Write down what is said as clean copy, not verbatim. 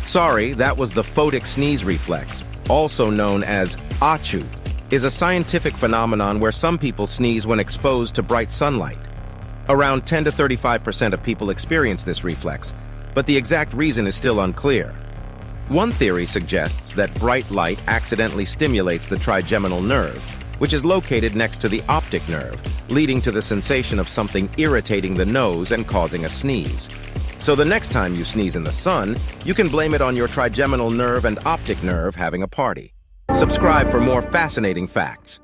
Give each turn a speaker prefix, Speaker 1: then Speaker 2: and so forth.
Speaker 1: Sorry, that was the photic sneeze reflex, also known as Achu, is a scientific phenomenon where some people sneeze when exposed to bright sunlight. Around 10 to 35% of people experience this reflex, but the exact reason is still unclear. One theory suggests that bright light accidentally stimulates the trigeminal nerve, which is located next to the optic nerve, leading to the sensation of something irritating the nose and causing a sneeze. So the next time you sneeze in the sun, you can blame it on your trigeminal nerve and optic nerve having a party. Subscribe for more fascinating facts.